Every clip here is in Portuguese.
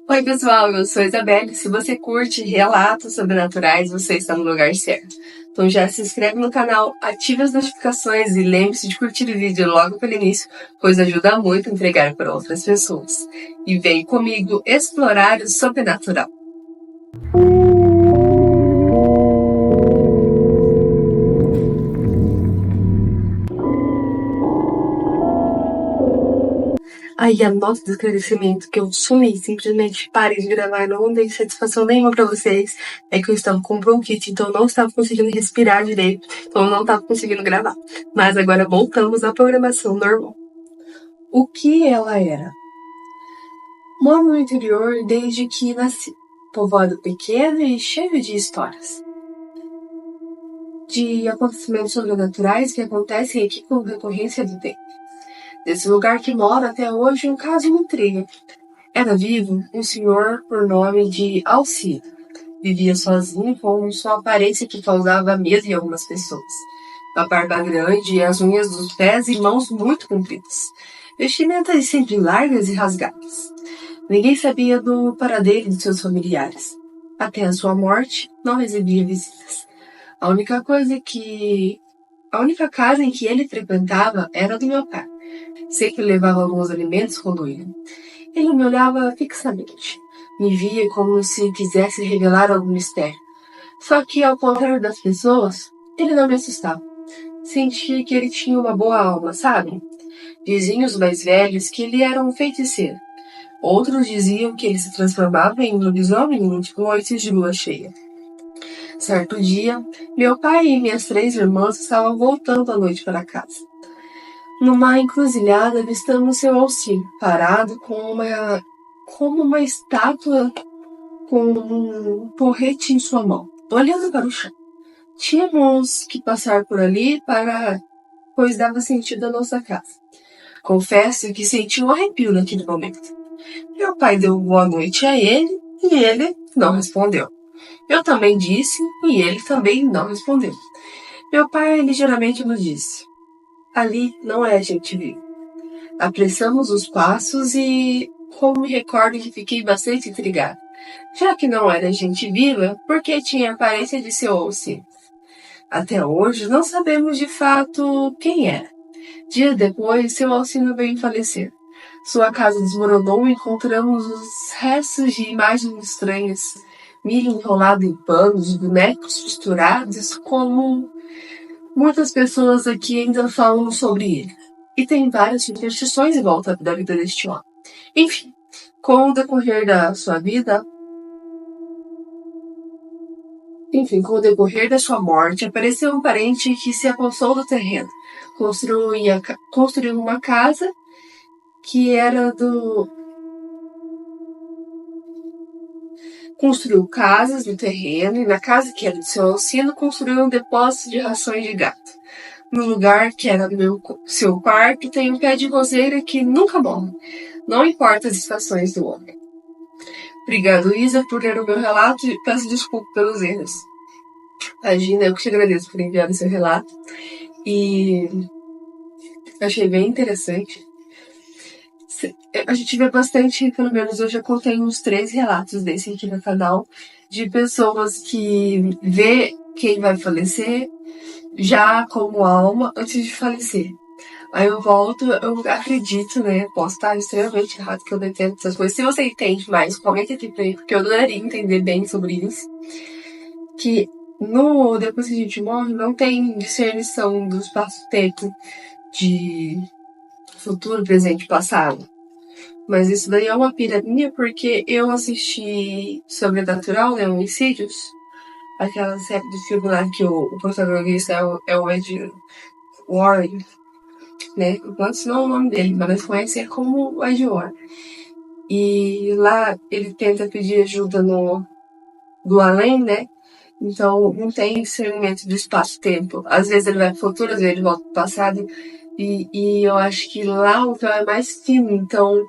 Oi, pessoal, eu sou a Isabelle. Se você curte relatos sobrenaturais, você está no lugar certo. Então já se inscreve no canal, ative as notificações e lembre-se de curtir o vídeo logo pelo início, pois ajuda muito a entregar para outras pessoas. E vem comigo explorar o sobrenatural. Aí a nota de esclarecimento que eu sumi, simplesmente parei de gravar, não dei satisfação nenhuma pra vocês, é que eu estava com bronquite, então eu não estava conseguindo respirar direito, então eu não estava conseguindo gravar. Mas agora voltamos à programação normal. O que ela era? Moro no interior desde que nasci. Povoado pequeno e cheio de histórias. De acontecimentos sobrenaturais que acontecem aqui com recorrência do tempo. Desse lugar que moro até hoje, um caso me intriga. Era vivo um senhor por nome de Alcide. Vivia sozinho com sua aparência que causava medo em algumas pessoas. A barba grande e as unhas dos pés e mãos muito compridas. Vestimentas sempre largas e rasgadas. Ninguém sabia do paradeiro de seus familiares. Até a sua morte, não recebia visitas. A única casa em que ele frequentava era a do meu pai. Sempre levava alguns alimentos quando ia. Ele me olhava fixamente. Me via como se quisesse revelar algum mistério. Só que, ao contrário das pessoas, ele não me assustava. Sentia que ele tinha uma boa alma, sabe? Diziam os mais velhos que ele era um feiticeiro. Outros diziam que ele se transformava em um lobisomem em noites de lua cheia. Certo dia, meu pai e minhas 3 irmãs estavam voltando à noite para casa. Numa encruzilhada, avistamos seu Alcide, parado como uma estátua com um porrete em sua mão, olhando para o chão. Tínhamos que passar por ali pois dava sentido à nossa casa. Confesso que senti um arrepio naquele momento. Meu pai deu boa noite a ele e ele não respondeu. Eu também disse e ele também não respondeu. Meu pai ligeiramente nos disse: ali não é gente viva. Apressamos os passos e, como me recordo que fiquei bastante intrigada. Já que não era gente viva, por que tinha a aparência de seu Alcide? Até hoje não sabemos de fato quem era. Dias depois, seu Alcide veio falecer. Sua casa desmoronou e encontramos os restos de imagens estranhas. Milho enrolado em panos, bonecos costurados, como muitas pessoas aqui ainda falam sobre ele. E tem várias superstições em volta da vida deste homem. Enfim, com o decorrer da sua vida, com o decorrer da sua morte, apareceu um parente que se apossou do terreno. Construiu uma casa que era do... Construiu casas no terreno e na casa que era do seu Alcide construiu um depósito de rações de gato. No lugar que era seu quarto tem um pé de roseira que nunca morre. Não importa as estações do homem. Obrigado, Isa, por ler o meu relato e peço desculpa pelos erros. Imagina, eu que te agradeço por enviar o seu relato. E achei bem interessante. A gente vê bastante, pelo menos eu já contei uns 3 relatos desse aqui no canal, de pessoas que vê quem vai falecer já como alma antes de falecer. Aí eu volto, eu acredito, né? Posso estar extremamente errado, que eu não entendo essas coisas. Se você entende mais, comenta aqui pra mim, porque eu adoraria entender bem sobre isso. Que depois que a gente morre, não tem discernição do espaço-tempo de futuro, presente e passado. Mas isso daí é uma pira minha, porque eu assisti Sobrenatural, né? Homicídios. Aquela série de filme lá que o protagonista é o Ed Warren, né? Antes não é o nome dele, mas nós conhecemos como o Ed Warren. E lá ele tenta pedir ajuda do além, né? Então não tem discernimento do espaço-tempo. Às vezes ele vai pro futuro, às vezes ele volta pro passado. E eu acho que lá o véu é mais fino, então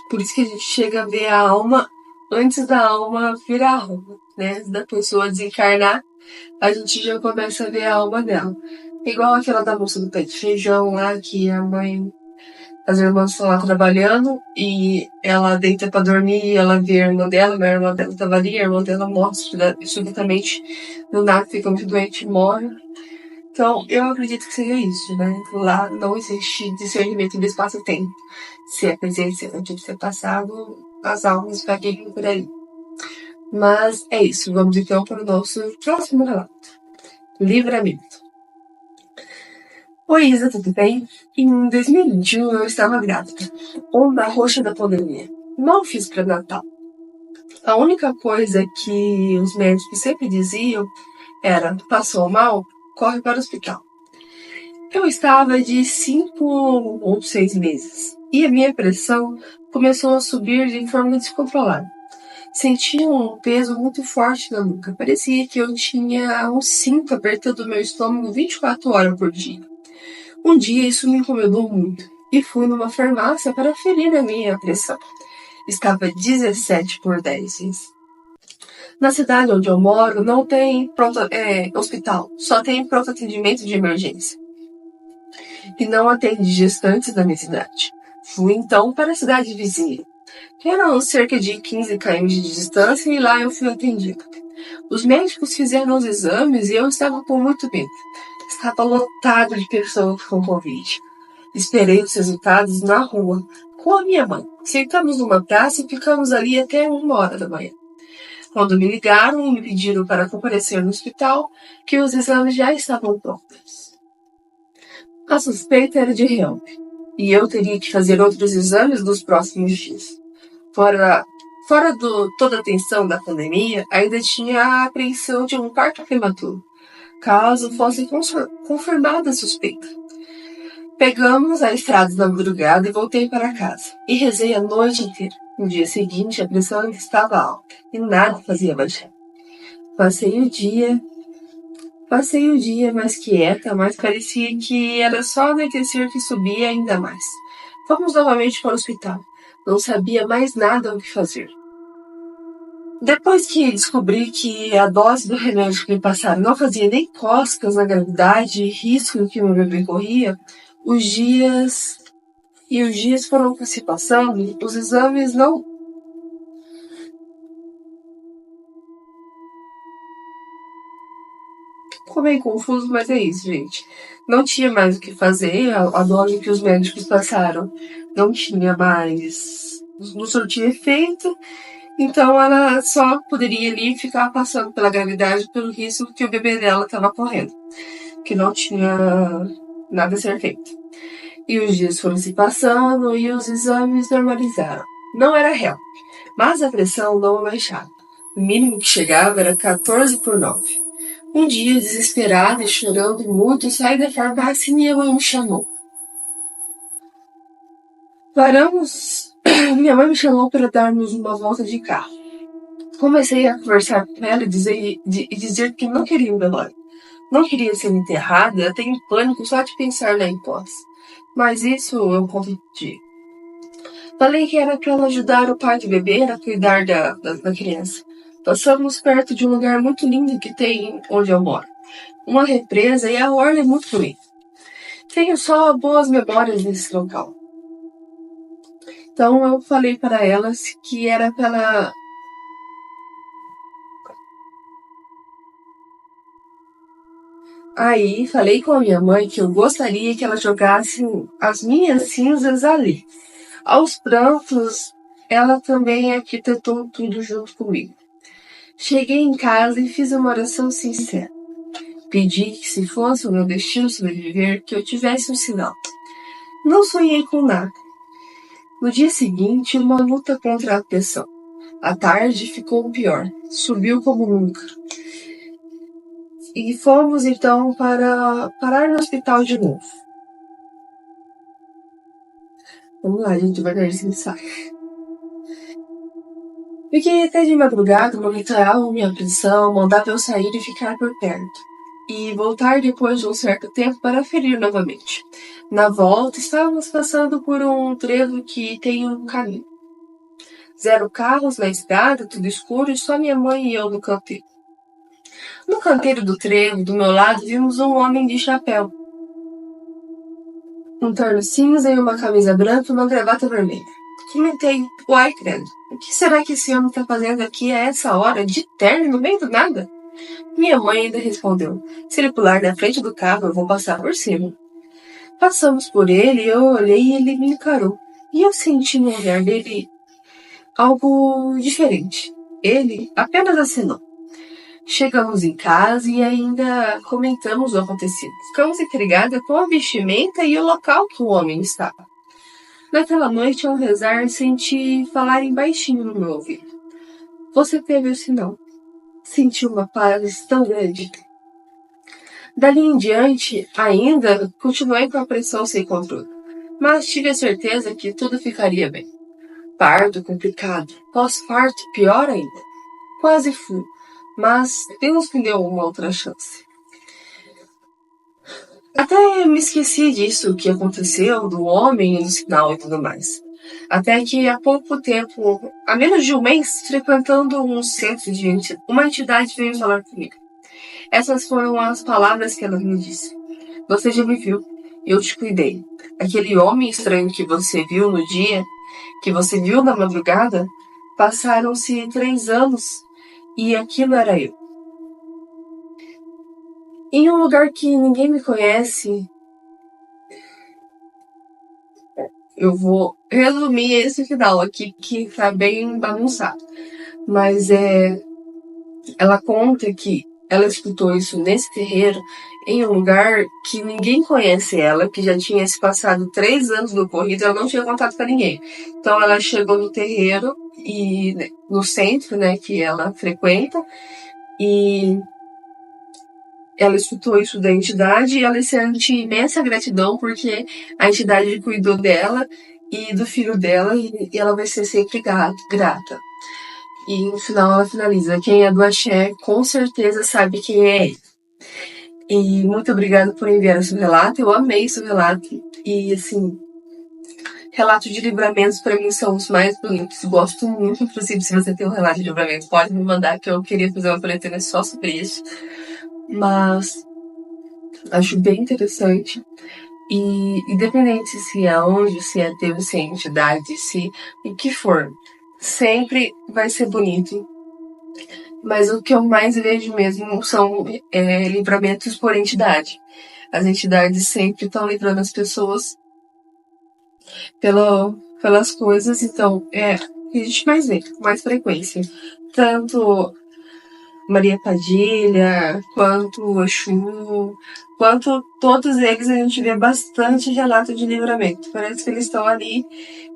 por isso que a gente chega a ver a alma antes da alma virar alma, né? Antes da pessoa desencarnar, a gente já começa a ver a alma dela. Igual aquela da moça do pé de feijão lá, que a mãe As irmãs estão lá trabalhando e ela deita pra dormir e ela vê a irmã dela, a irmã dela tava ali, a irmã dela morre subitamente, do nada fica muito doente e morre. Então, eu acredito que seja isso, né? Lá não existe discernimento do espaço-tempo. Se é presente, se é antigo, se é passado, as almas vagueiam por aí. Mas é isso, vamos então para o nosso próximo relato. Livramento. Oi, Isa, tudo bem? Em 2021 eu estava grávida, onda roxa da pandemia. Mal fiz pré-natal. A única coisa que os médicos sempre diziam era: passou mal, corre para o hospital. Eu estava de 5 ou 6 meses e a minha pressão começou a subir de forma descontrolada. Sentia um peso muito forte na nuca. Parecia que eu tinha um cinto apertando o meu estômago 24 horas por dia. Um dia isso me incomodou muito e fui numa farmácia para ferir a minha pressão. Estava 17/10. Na cidade onde eu moro não tem hospital, só tem pronto atendimento de emergência. E não atende gestantes da minha cidade. Fui então para a cidade vizinha. Eram cerca de 15 km de distância e lá eu fui atendida. Os médicos fizeram os exames e eu estava com muito medo. Estava lotado de pessoas com Covid. Esperei os resultados na rua, com a minha mãe. Sentamos numa praça e ficamos ali até 1 hora da manhã. Quando me ligaram e me pediram para comparecer no hospital, que os exames já estavam prontos. A suspeita era de HELP, e eu teria que fazer outros exames nos próximos dias. Fora toda a tensão da pandemia, ainda tinha a apreensão de um parto prematuro, caso fosse confirmada a suspeita. Pegamos a estrada na madrugada e voltei para casa. E rezei a noite inteira. No dia seguinte, a pressão estava alta e nada fazia baixar. Passei o dia mais quieta, mas parecia que era só anoitecer que subia ainda mais. Fomos novamente para o hospital. Não sabia mais nada o que fazer. Depois que descobri que a dose do remédio que me passaram não fazia nem cócegas na gravidade e risco que meu bebê corria, os dias foram se passando, os exames não... Ficou meio confuso, mas é isso, gente. Não tinha mais o que fazer, a dose que os médicos passaram não tinha mais... não surtia efeito, então ela só poderia ali ficar passando pela gravidade pelo risco que o bebê dela estava correndo, que não tinha nada a ser feito. E os dias foram se passando e os exames normalizaram. Não era real, mas a pressão não baixava. O mínimo que chegava era 14/9. Um dia, desesperada e chorando muito, saí da farmácia e minha mãe me chamou. Paramos. Minha mãe me chamou para darmos uma volta de carro. Comecei a conversar com ela e dizer que não queria um velório. Não queria ser enterrada, até em pânico só de pensar na hipótese. Mas isso eu compreendi. Falei que era para ela ajudar o pai de bebê a cuidar da criança. Passamos perto de um lugar muito lindo que tem onde eu moro. Uma represa e a orla é muito bonita. Tenho só boas memórias desse local. Então eu falei para elas que era para ela... Aí falei com a minha mãe que eu gostaria que ela jogasse as minhas cinzas ali. Aos prantos, ela também arquitetou tudo junto comigo. Cheguei em casa e fiz uma oração sincera. Pedi que, se fosse o meu destino sobreviver, que eu tivesse um sinal. Não sonhei com nada. No dia seguinte, uma luta contra a pressão. A tarde ficou pior. Subiu como nunca. E fomos, então, para parar no hospital de novo. Vamos lá, gente, devagarzinho sai. Fiquei até de madrugada, monitoravam minha pressão, mandava eu sair e ficar por perto. E voltar depois de um certo tempo para ferir novamente. Na volta, estávamos passando por um trevo que tem um caminho. 0 carros na estrada, tudo escuro, e só minha mãe e eu no canteiro. No canteiro do trevo, do meu lado, vimos um homem de chapéu. um terno cinza e uma camisa branca e uma gravata vermelha. Comentei, uai, credo, o que será que esse homem tá fazendo aqui a essa hora, de terno, no meio do nada? Minha mãe ainda respondeu, se ele pular na frente do carro, eu vou passar por cima. Passamos por ele, eu olhei e ele me encarou. E eu senti no olhar dele algo diferente. Ele apenas acenou. Chegamos em casa e ainda comentamos o acontecido. Ficamos intrigadas com a vestimenta e o local que o homem estava. Naquela noite, ao rezar, senti falarem baixinho no meu ouvido. Você teve o sinal. Senti uma paz tão grande. Dali em diante, ainda continuei com a pressão sem controle, mas tive a certeza que tudo ficaria bem. Parto complicado, pós-parto pior ainda. Quase fui, mas Deus me deu uma outra chance. Até me esqueci disso que aconteceu, do homem e do sinal e tudo mais. Até que há pouco tempo, há menos de um mês, frequentando um centro de uma entidade veio falar comigo. Essas foram as palavras que ela me disse. Você já me viu, eu te cuidei. Aquele homem estranho que você viu no dia, que você viu na madrugada, passaram-se 3 anos e aquilo era eu. Em um lugar que ninguém me conhece, eu vou resumir esse final aqui, que tá bem bagunçado. Mas ela conta que ela escutou isso nesse terreiro, em um lugar que ninguém conhece ela, que já tinha se passado 3 anos no ocorrido, ela não tinha contato com ninguém. Então ela chegou no terreiro, e no centro, né, que ela frequenta, e ela escutou isso da entidade e ela sente imensa gratidão porque a entidade cuidou dela e do filho dela e ela vai ser sempre grata. E no final ela finaliza, quem é do axé com certeza sabe quem é ele. E muito obrigada por enviar esse relato, eu amei esse relato. E assim, relatos de livramentos para mim são os mais bonitos, gosto muito. Inclusive, se você tem um relato de livramento, pode me mandar que eu queria fazer uma coletânea só sobre isso. Mas acho bem interessante. E independente se é onde, se é Deus, se é entidade, se o que for, sempre vai ser bonito. Mas o que eu mais vejo mesmo são livramentos por entidade. As entidades sempre estão livrando as pessoas pelas coisas, então o que a gente mais vê, com mais frequência. Tanto Maria Padilha, quanto Exu, quanto todos eles a gente vê bastante relato de livramento. Parece que eles estão ali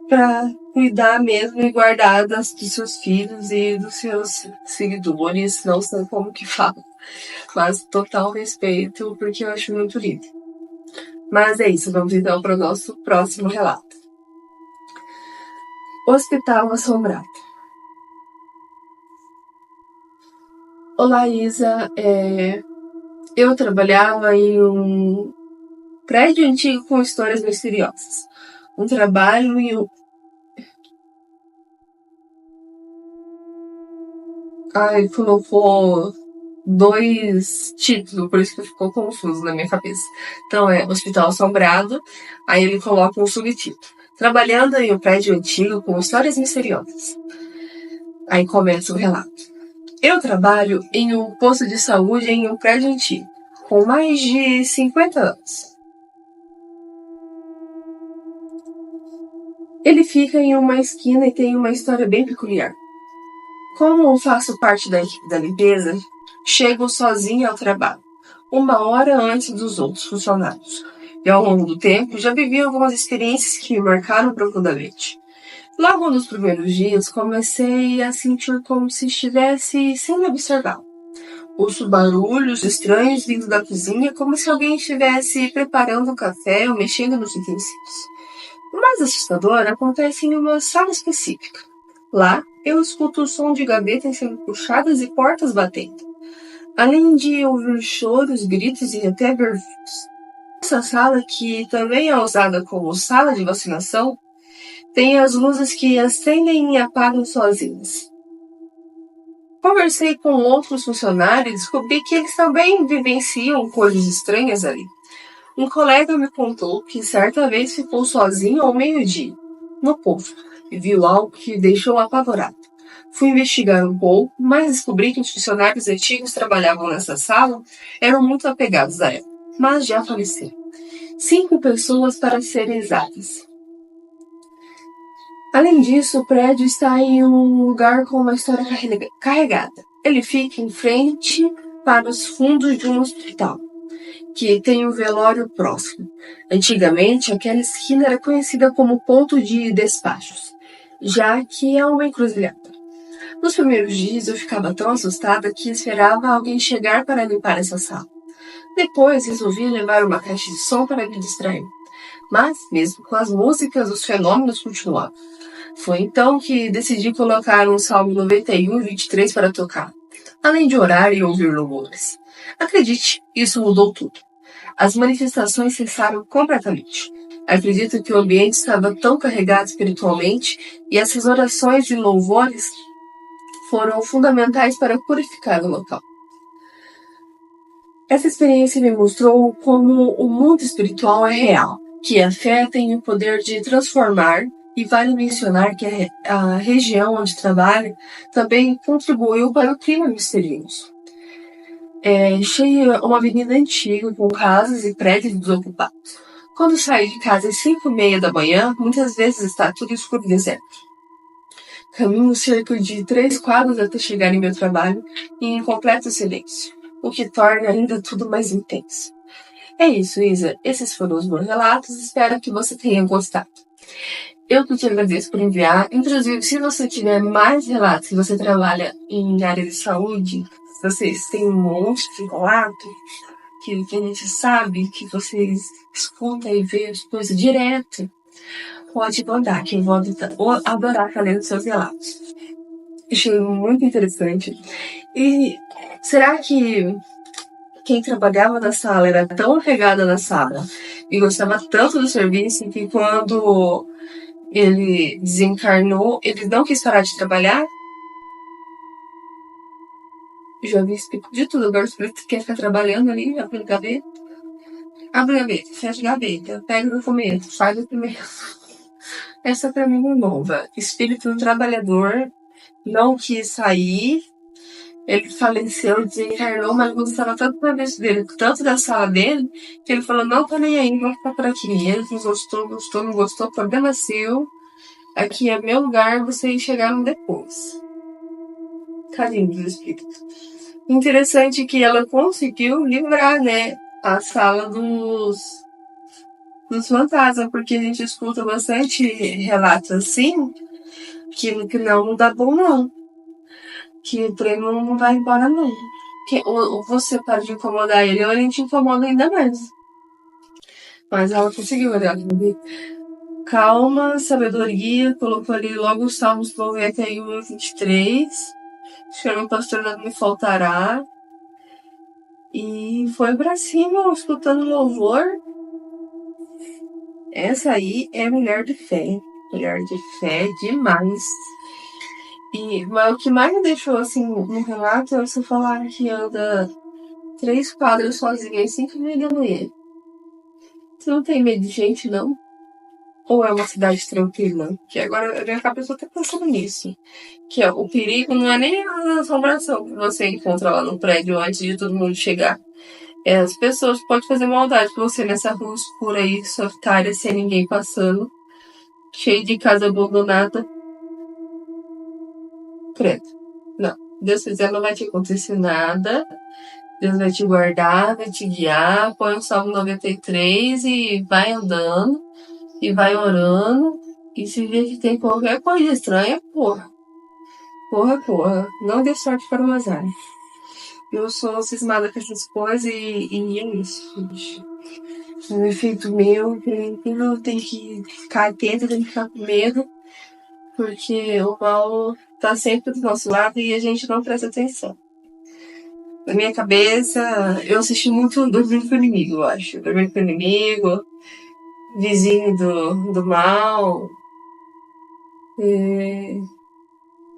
para cuidar mesmo e guardar dos seus filhos e dos seus seguidores, não sei como que fala, mas total respeito, porque eu acho muito lindo. Mas é isso, vamos então para o nosso próximo relato. Hospital Assombrado. Olá, Isa. Eu trabalhava em um prédio antigo com histórias misteriosas. Um trabalho em um... ele colocou 2 títulos, por isso que ficou confuso na minha cabeça. Então Hospital Assombrado, aí ele coloca um subtítulo. Trabalhando em um prédio antigo com histórias misteriosas. Aí começa o relato. Eu trabalho em um posto de saúde em um prédio antigo, com mais de 50 anos. Ele fica em uma esquina e tem uma história bem peculiar. Como faço parte da equipe da limpeza, chego sozinha ao trabalho, 1 hora antes dos outros funcionários. E ao longo do tempo, já vivi algumas experiências que me marcaram profundamente. Logo nos primeiros dias, comecei a sentir como se estivesse sem me observar. Ouço barulhos estranhos vindo da cozinha, como se alguém estivesse preparando um café ou mexendo nos utensílios. O mais assustador acontece em uma sala específica. Lá, eu escuto o som de gavetas sendo puxadas e portas batendo, além de ouvir choros, gritos e até ver vivos. Essa sala, que também é usada como sala de vacinação, tem as luzes que acendem e apagam sozinhas. Conversei com outros funcionários e descobri que eles também vivenciam coisas estranhas ali. Um colega me contou que certa vez ficou sozinho ao meio-dia, no povo, e viu algo que o deixou apavorado. Fui investigar um pouco, mas descobri que os funcionários antigos que trabalhavam nessa sala eram muito apegados a ela, mas já faleceram. 5 pessoas para serem exatas. Além disso, o prédio está em um lugar com uma história carregada. Ele fica em frente para os fundos de um hospital, que tem um velório próximo. Antigamente, aquela esquina era conhecida como ponto de despachos, já que é uma encruzilhada. Nos primeiros dias eu ficava tão assustada que esperava alguém chegar para limpar essa sala. Depois resolvi levar uma caixa de som para me distrair. Mas, mesmo com as músicas, os fenômenos continuavam. Foi então que decidi colocar um Salmo 91 e 23 para tocar, além de orar e ouvir louvores. Acredite, isso mudou tudo. As manifestações cessaram completamente. Acredito que o ambiente estava tão carregado espiritualmente e essas orações de louvores foram fundamentais para purificar o local. Essa experiência me mostrou como o mundo espiritual é real, que a fé tem o poder de transformar, e vale mencionar que a região onde trabalho também contribuiu para o clima misterioso. Cheia uma avenida antiga com casas e prédios desocupados. Quando saio de casa às 5:30 da manhã, muitas vezes está tudo escuro e deserto. Caminho cerca de 3 quadras até chegar em meu trabalho em completo silêncio, o que torna ainda tudo mais intenso. É isso, Isa. Esses foram os meus relatos. Espero que você tenha gostado. Eu que te agradeço por enviar. Inclusive, se você tiver mais relatos, se você trabalha em área de saúde, se vocês têm um monte de relato que a gente sabe, que vocês escutam e vê as coisas direto, pode mandar, que eu vou adorar estar lendo seus relatos. Achei muito interessante. E será que quem trabalhava na sala era tão apegada na sala e gostava tanto do serviço que quando ele desencarnou, ele não quis parar de trabalhar? Já vi de tudo. Agora você quer ficar trabalhando ali, abre a gaveta, fecha a gaveta, pega o documento, faz o primeiro. Essa pra mim é nova. Espírito trabalhador, não quis sair. Ele faleceu, desencarnou, mas gostava tanto da vez dele, tanto da sala dele, que ele falou, não tô nem aí, vou ficar por aqui. E ele não gostou, não gostou, problema seu. Aqui é meu lugar, vocês chegaram depois. Carinho dos espíritos. Interessante que ela conseguiu livrar, né, a sala dos fantasmas, porque a gente escuta bastante relatos assim, que não dá bom não. Que o trem não vai embora não. Que você para de incomodar ele, ou ele te incomoda ainda mais. Mas ela conseguiu, olhar. Calma, sabedoria, colocou ali logo os Salmos 91 e 23. Chama o pastor, não me faltará. E foi pra cima, escutando louvor. Essa aí é mulher de fé. Mulher de fé demais. Mas o que mais me deixou assim no relato é você falar que anda 3 quadras sozinha às 5:30 da manhã. Você não tem medo de gente, não? Ou é uma cidade tranquila? Que agora a minha cabeça tá pensando nisso. Que o perigo não é nem a assombração que você encontra lá no prédio antes de todo mundo chegar. As pessoas podem fazer maldade com você nessa rua escura aí, solitária, sem ninguém passando. Cheio de casa abandonada. Credo. Não. Deus quiser, não vai te acontecer nada. Deus vai te guardar, vai te guiar. Põe o Salmo 93 e vai andando. E vai orando. E se vê que tem qualquer coisa estranha, porra. Porra. Não dê sorte para o azar. Eu sou cismada com essas coisas e é isso, gente. Um efeito meu, tem que ficar atento, tem que ficar com medo. Porque o mal tá sempre do nosso lado e a gente não presta atenção. Na minha cabeça, eu assisti muito Dormindo com o Inimigo, eu acho. Dormindo com o Inimigo, Vizinho do Mal,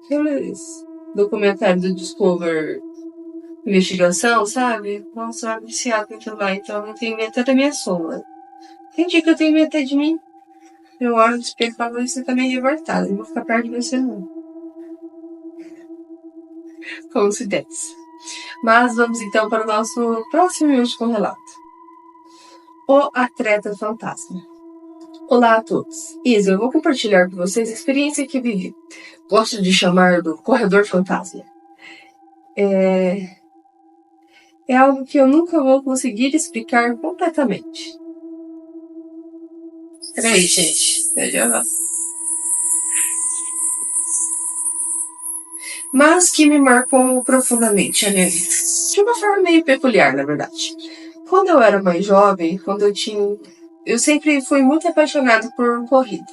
aqueles documentários do Discover investigação, sabe? Nossa, eu era viciada naquilo lá, então eu tenho medo até da minha sombra. Tem dia que eu tenho medo até de mim. Eu olho no espelho e falo, você tá meio revoltada, não vou ficar perto de você não. Como se desse. Mas vamos então para o nosso próximo e último relato. O Atleta Fantasma. Olá a todos. Isa, eu vou compartilhar com vocês a experiência que vivi. Gosto de chamar do Corredor Fantasma. É algo que eu nunca vou conseguir explicar completamente. Peraí, gente. Mas que me marcou profundamente a minha vida. De uma forma meio peculiar, na verdade. Quando eu era mais jovem, eu sempre fui muito apaixonado por corrida.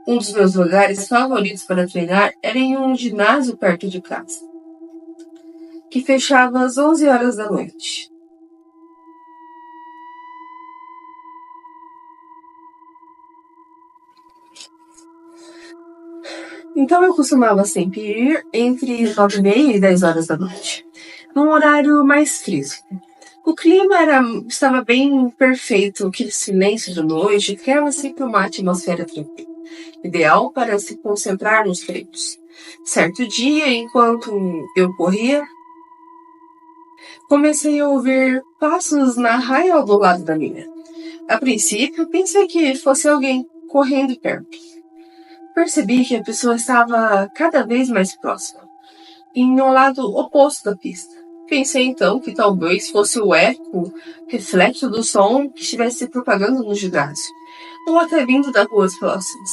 Um dos meus lugares favoritos para treinar era em um ginásio perto de casa, que fechava às 11 horas da noite. Então eu costumava sempre ir entre 9h30 e 10 horas da noite, num horário mais fresco. O clima estava bem perfeito, aquele silêncio de noite, criava sempre uma atmosfera tranquila, ideal para se concentrar nos treinos. Certo dia, enquanto eu corria, comecei a ouvir passos na raia do lado da minha. A princípio, pensei que fosse alguém correndo perto. Percebi que a pessoa estava cada vez mais próxima, em um lado oposto da pista. Pensei então que talvez fosse o eco, reflexo do som que estivesse se propagando no ginásio, ou até vindo das ruas próximas.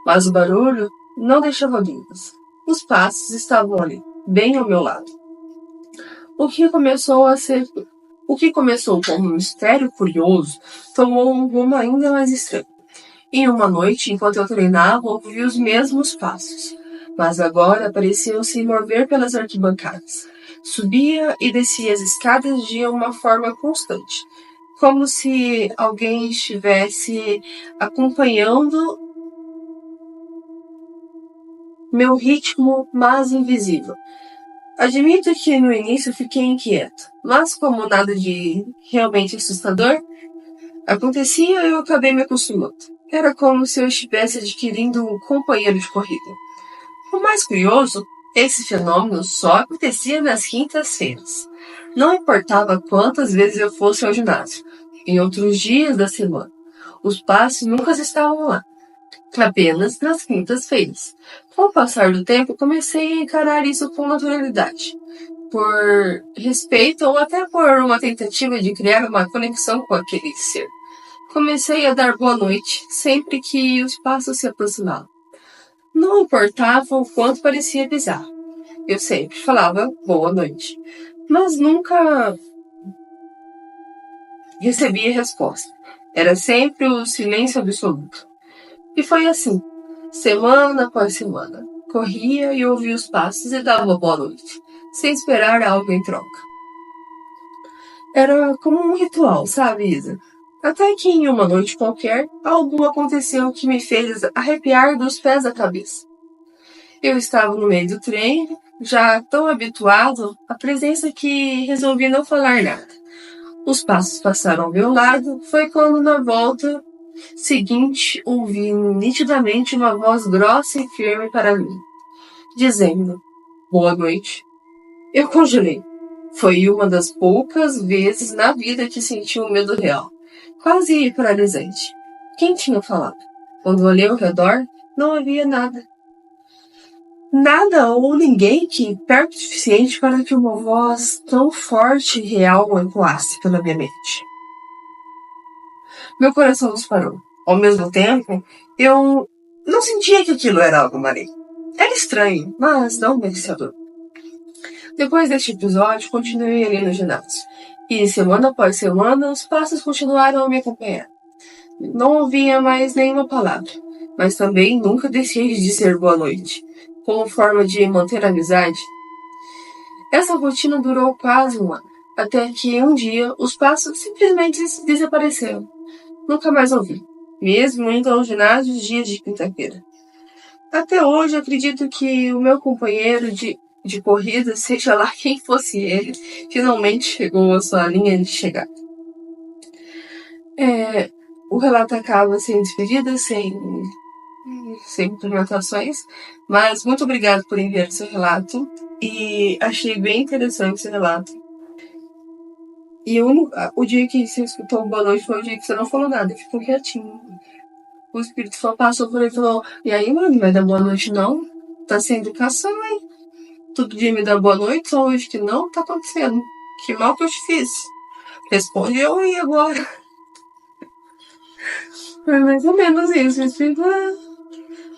Mas o barulho não deixava dúvidas. Os passos estavam ali, bem ao meu lado. O que começou como um mistério curioso tomou um rumo ainda mais estranho. Em uma noite, enquanto eu treinava, ouvi os mesmos passos, mas agora pareciam se mover pelas arquibancadas. Subia e descia as escadas de uma forma constante, como se alguém estivesse acompanhando meu ritmo, mas invisível. Admito que no início fiquei inquieto, mas como nada de realmente assustador acontecia, eu acabei me acostumando. Era como se eu estivesse adquirindo um companheiro de corrida. O mais curioso, esse fenômeno só acontecia nas quintas-feiras. Não importava quantas vezes eu fosse ao ginásio, em outros dias da semana. Os passos nunca estavam lá, apenas nas quintas-feiras. Com o passar do tempo, comecei a encarar isso com naturalidade, por respeito ou até por uma tentativa de criar uma conexão com aquele ser. Comecei a dar boa noite sempre que os passos se aproximavam. Não importava o quanto parecia bizarro. Eu sempre falava boa noite, mas nunca recebia resposta. Era sempre o silêncio absoluto. E foi assim, semana após semana. Corria e ouvia os passos e dava boa noite, sem esperar algo em troca. Era como um ritual, sabe, Isa? Até que em uma noite qualquer, algo aconteceu que me fez arrepiar dos pés à cabeça. Eu estava no meio do treino, já tão habituado à presença que resolvi não falar nada. Os passos passaram ao meu lado, foi quando na volta seguinte ouvi nitidamente uma voz grossa e firme para mim, dizendo, boa noite. Eu congelei. Foi uma das poucas vezes na vida que senti um medo real, quase paralisante. Quem tinha falado? Quando olhei ao redor, não havia nada. Nada ou ninguém que perto o suficiente para que uma voz tão forte e real ecoasse pela minha mente. Meu coração disparou. Ao mesmo tempo, eu não sentia que aquilo era algo maligno. Era estranho, mas não merecedor. Depois deste episódio, continuei ali no ginásio. E semana após semana, os passos continuaram a me acompanhar. Não ouvia mais nenhuma palavra, mas também nunca deixei de dizer boa noite, como forma de manter a amizade. Essa rotina durou quase um ano, até que um dia os passos simplesmente desapareceram. Nunca mais ouvi, mesmo indo ao ginásio os dias de quinta-feira. Até hoje acredito que o meu companheiro de corrida, seja lá quem fosse ele, finalmente chegou à sua linha de chegada. O relato acaba sem despedida, sem implementações, mas muito obrigado por enviar seu relato e achei bem interessante esse relato. E o dia que você escutou boa noite foi o dia que você não falou nada, ficou quietinho. O espírito só passou por ele e falou: e aí, mano, não vai dar boa noite não? Tá sem educação, hein? Todo dia me dá boa noite, só hoje que não? Tá acontecendo? Que mal que eu te fiz? Responde eu aí agora. Foi mais ou menos isso. O espírito,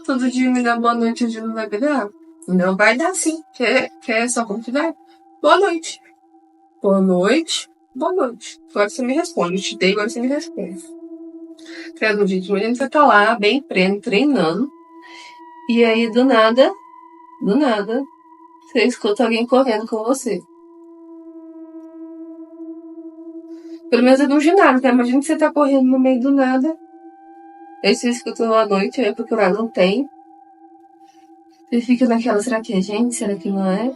todo dia me dá boa noite, hoje não vai me dar? Não vai dar sim. Quer só continuar? Boa noite. Boa noite. Boa noite. Agora você me responde. Eu te dei, agora você me responde. Credo, gente, imagina você tá lá, bem treinando. E aí, do nada, você escuta alguém correndo com você. Pelo menos é de um ginásio, né? Imagina que você tá correndo no meio do nada. Aí você escuta à noite, vai procurar, não tem. Você fica naquela, será que é gente? Será que não é?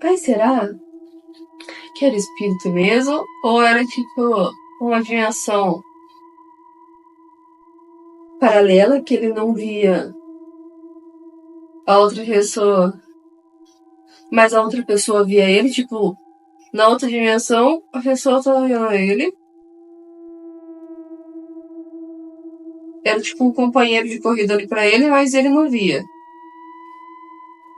Ai, será que era espírito mesmo? Ou era tipo uma dimensão paralela que ele não via a outra pessoa, mas a outra pessoa via ele, tipo, na outra dimensão a pessoa tava vendo ele. Era tipo um companheiro de corrida ali pra ele, mas ele não via.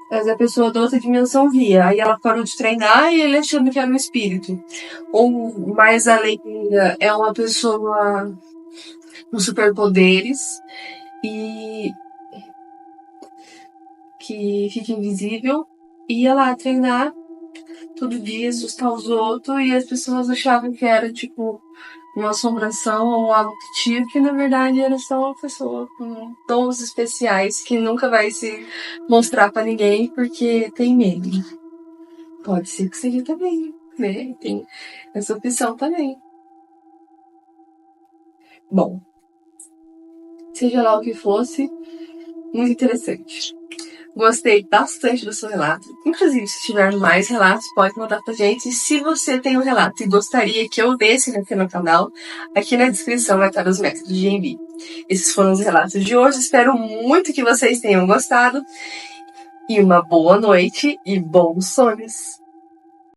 Mas a pessoa da outra dimensão via. Aí ela parou de treinar e ele achando que era um espírito. Ou mais além ainda, é uma pessoa com superpoderes e que fica invisível. Ia lá treinar todo dia, assustar os outros, e as pessoas achavam que era tipo uma assombração ou algo que tinha, que na verdade era só uma pessoa com dons especiais que nunca vai se mostrar pra ninguém porque tem medo. Pode ser que seja também, né? Tem essa opção também. Bom, seja lá o que fosse, muito interessante. Gostei bastante do seu relato. Inclusive, se tiver mais relatos, pode mandar pra gente. E se você tem um relato e gostaria que eu desse aqui no canal, aqui na descrição vai estar os métodos de envio. Esses foram os relatos de hoje. Espero muito que vocês tenham gostado. E uma boa noite e bons sonhos!